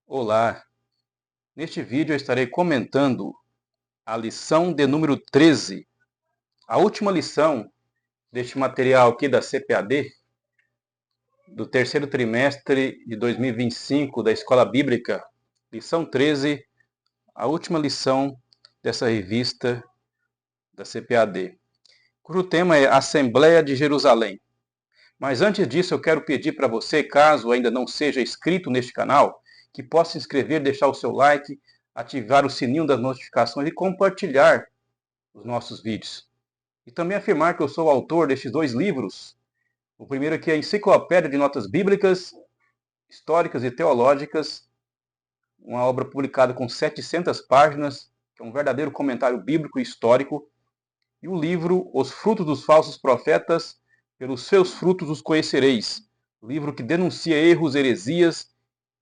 Olá, neste vídeo eu estarei comentando a lição de número 13, a última lição deste material aqui da CPAD, do terceiro trimestre de 2025 da Escola Bíblica, lição 13, a última lição dessa revista da CPAD, cujo tema é Assembleia de Jerusalém. Mas antes disso eu quero pedir para você, caso ainda não seja inscrito neste canal, que possa se inscrever, deixar o seu like, ativar o sininho das notificações e compartilhar os nossos vídeos. E também afirmar que eu sou o autor destes dois livros. O primeiro aqui é a Enciclopédia de Notas Bíblicas, Históricas e Teológicas, uma obra publicada com 700 páginas, que é um verdadeiro comentário bíblico e histórico. E o livro Os Frutos dos Falsos Profetas, pelos seus frutos os conhecereis. Livro que denuncia erros, heresias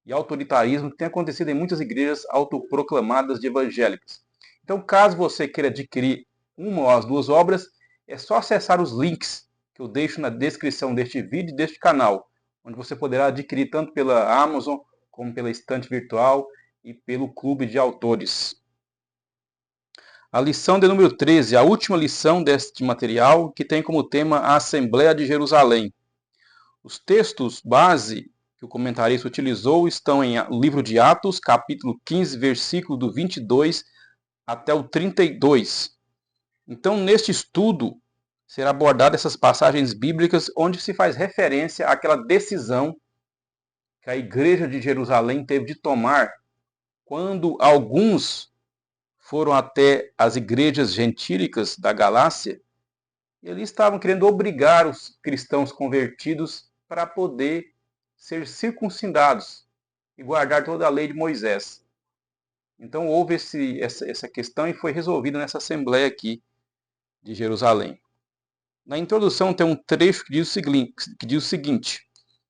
e autoritarismo que tem acontecido em muitas igrejas autoproclamadas de evangélicas. Então, caso você queira adquirir uma ou as duas obras, é só acessar os links que eu deixo na descrição deste vídeo e deste canal, onde você poderá adquirir tanto pela Amazon, como pela estante virtual e pelo clube de autores. A lição de número 13, a última lição deste material, que tem como tema a Assembleia de Jerusalém. Os textos base que o comentarista utilizou estão em livro de Atos, capítulo 15, versículo do 22 até o 32. Então, neste estudo, será abordada essas passagens bíblicas onde se faz referência àquela decisão que a igreja de Jerusalém teve de tomar quando alguns foram até as igrejas gentílicas da Galácia e eles estavam querendo obrigar os cristãos convertidos para poder ser circuncidados e guardar toda a lei de Moisés. Então houve essa questão e foi resolvida nessa assembleia aqui de Jerusalém. Na introdução tem um trecho que diz o seguinte: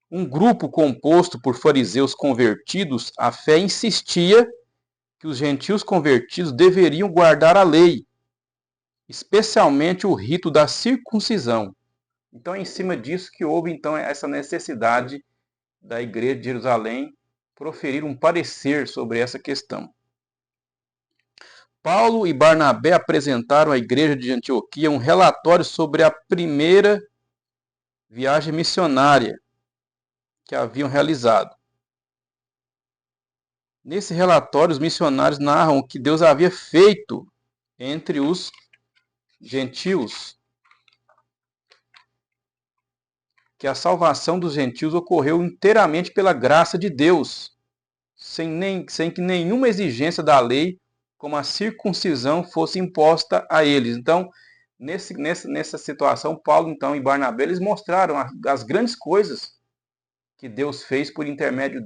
um grupo composto por fariseus convertidos à fé insistia que os gentios convertidos deveriam guardar a lei, especialmente o rito da circuncisão. Então é em cima disso que houve então essa necessidade da igreja de Jerusalém proferir um parecer sobre essa questão. Paulo e Barnabé apresentaram à igreja de Antioquia um relatório sobre a primeira viagem missionária que haviam realizado. Nesse relatório, os missionários narram o que Deus havia feito entre os gentios, que a salvação dos gentios ocorreu inteiramente pela graça de Deus, sem que nenhuma exigência da lei, como a circuncisão, fosse imposta a eles. Então, nessa situação, Paulo então, e Barnabé eles mostraram as grandes coisas que Deus fez por intermédio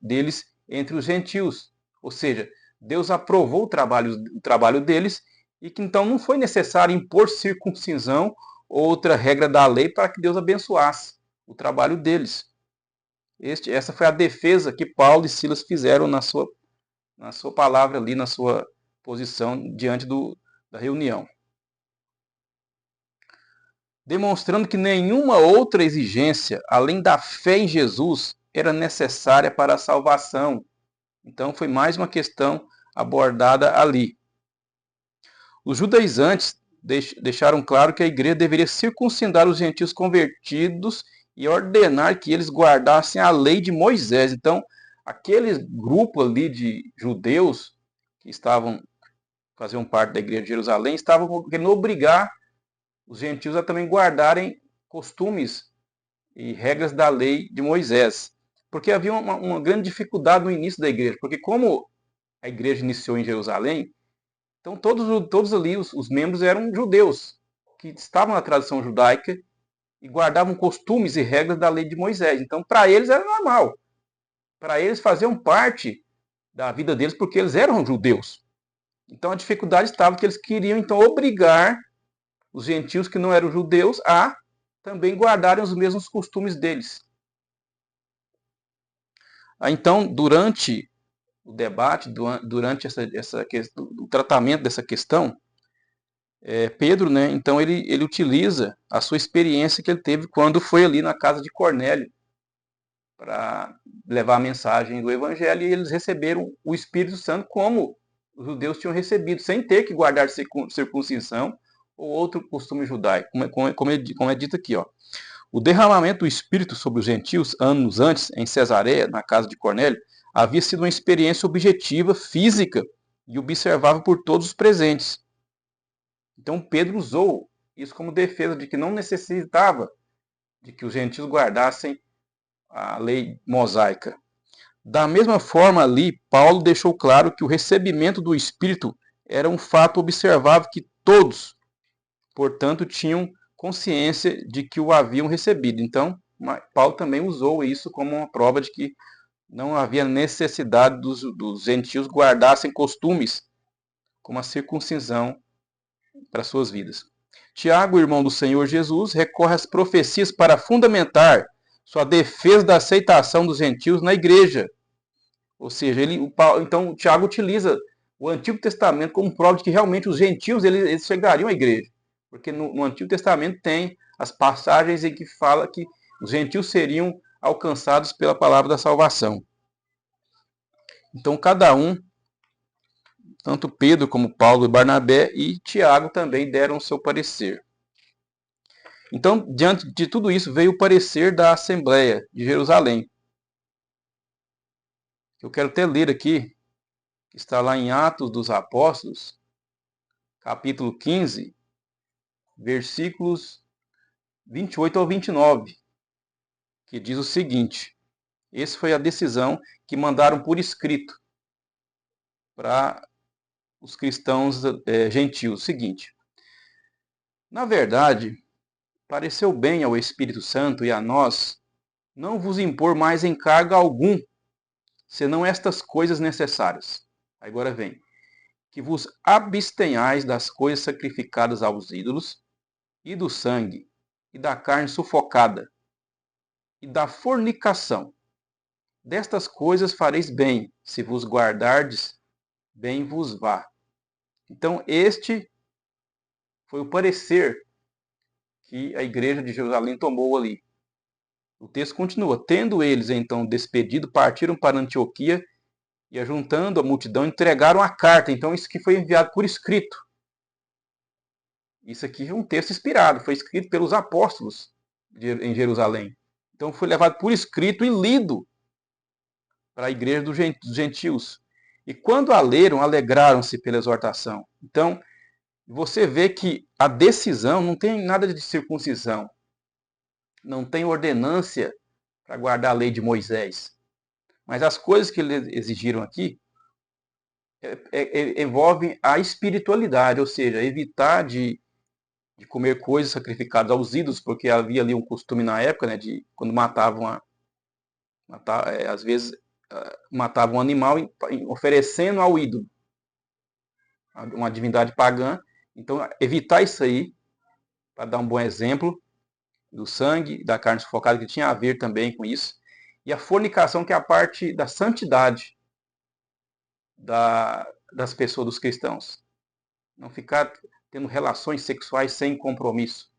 deles entre os gentios. Ou seja, Deus aprovou o trabalho deles e que então não foi necessário impor circuncisão ou outra regra da lei para que Deus abençoasse o trabalho deles. Essa foi a defesa que Paulo e Silas fizeram na sua palavra ali, na sua posição diante da reunião. Demonstrando que nenhuma outra exigência, além da fé em Jesus, era necessária para a salvação. Então foi mais uma questão abordada ali. Os judaizantes deixaram claro que a igreja deveria circuncidar os gentios convertidos e ordenar que eles guardassem a lei de Moisés. Então, aquele grupo ali de judeus que faziam parte da igreja de Jerusalém, estavam querendo obrigar os gentios a também guardarem costumes e regras da lei de Moisés. Porque havia uma grande dificuldade no início da igreja, porque como a igreja iniciou em Jerusalém, então todos ali, os membros eram judeus, que estavam na tradição judaica e guardavam costumes e regras da lei de Moisés. Então, para eles era normal. Para eles faziam parte da vida deles porque eles eram judeus. Então a dificuldade estava que eles queriam então obrigar os gentios que não eram judeus a também guardarem os mesmos costumes deles. Então, durante o debate, durante o tratamento dessa questão, Pedro, né, então ele utiliza a sua experiência que ele teve quando foi ali na casa de Cornélio, para levar a mensagem do Evangelho, e eles receberam o Espírito Santo como os judeus tinham recebido, sem ter que guardar circuncisão ou outro costume judaico, como é dito aqui. Ó. O derramamento do Espírito sobre os gentios, anos antes, em Cesareia, na casa de Cornélio, havia sido uma experiência objetiva, física, e observável por todos os presentes. Então Pedro usou isso como defesa de que não necessitava de que os gentios guardassem a lei mosaica. Da mesma forma ali, Paulo deixou claro que o recebimento do Espírito era um fato observável que todos, portanto, tinham consciência de que o haviam recebido. Então, Paulo também usou isso como uma prova de que não havia necessidade dos gentios guardassem costumes como a circuncisão para suas vidas. Tiago, irmão do Senhor Jesus, recorre às profecias para fundamentar sua defesa da aceitação dos gentios na igreja. Ou seja, então Tiago utiliza o Antigo Testamento como prova de que realmente os gentios eles chegariam à igreja. Porque no Antigo Testamento tem as passagens em que fala que os gentios seriam alcançados pela palavra da salvação. Então cada um, tanto Pedro como Paulo e Barnabé e Tiago também deram o seu parecer. Então, diante de tudo isso, veio o parecer da Assembleia de Jerusalém. Eu quero até ler aqui, que está lá em Atos dos Apóstolos, capítulo 15, versículos 28 ao 29, que diz o seguinte: essa foi a decisão que mandaram por escrito para os cristãos gentios. O seguinte: na verdade, pareceu bem ao Espírito Santo e a nós não vos impor mais encargo algum, senão estas coisas necessárias. Agora vem: que vos abstenhais das coisas sacrificadas aos ídolos, e do sangue, e da carne sufocada, e da fornicação. Destas coisas fareis bem, se vos guardardes, bem vos vá. Então, este foi o parecer que a igreja de Jerusalém tomou ali. O texto continua: tendo eles então despedido, partiram para Antioquia e, ajuntando a multidão, entregaram a carta. Então, isso que foi enviado por escrito. Isso aqui é um texto inspirado, foi escrito pelos apóstolos em Jerusalém. Então, foi levado por escrito e lido para a igreja dos gentios. E quando a leram, alegraram-se pela exortação. Então, você vê que a decisão não tem nada de circuncisão. Não tem ordenância para guardar a lei de Moisés. Mas as coisas que eles exigiram aqui envolvem a espiritualidade, ou seja, evitar de comer coisas sacrificadas aos ídolos, porque havia ali um costume na época, né, de quando matavam, às vezes matavam um animal oferecendo ao ídolo, uma divindade pagã. Então, evitar isso aí, para dar um bom exemplo, do sangue, da carne sufocada, que tinha a ver também com isso. E a fornicação, que é a parte da santidade das pessoas, dos cristãos. Não ficar tendo relações sexuais sem compromisso,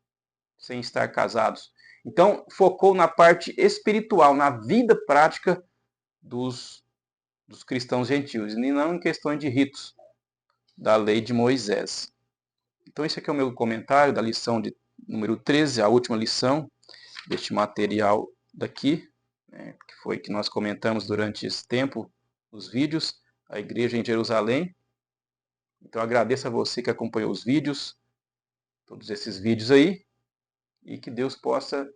sem estar casados. Então, focou na parte espiritual, na vida prática dos cristãos gentios, e não em questões de ritos da lei de Moisés. Então, esse aqui é o meu comentário da lição de número 13, a última lição deste material daqui, né, que foi que nós comentamos durante esse tempo, os vídeos, a igreja em Jerusalém. Então, agradeço a você que acompanhou os vídeos, todos esses vídeos aí, e que Deus possa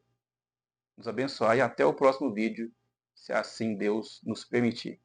nos abençoar. E até o próximo vídeo, se assim Deus nos permitir.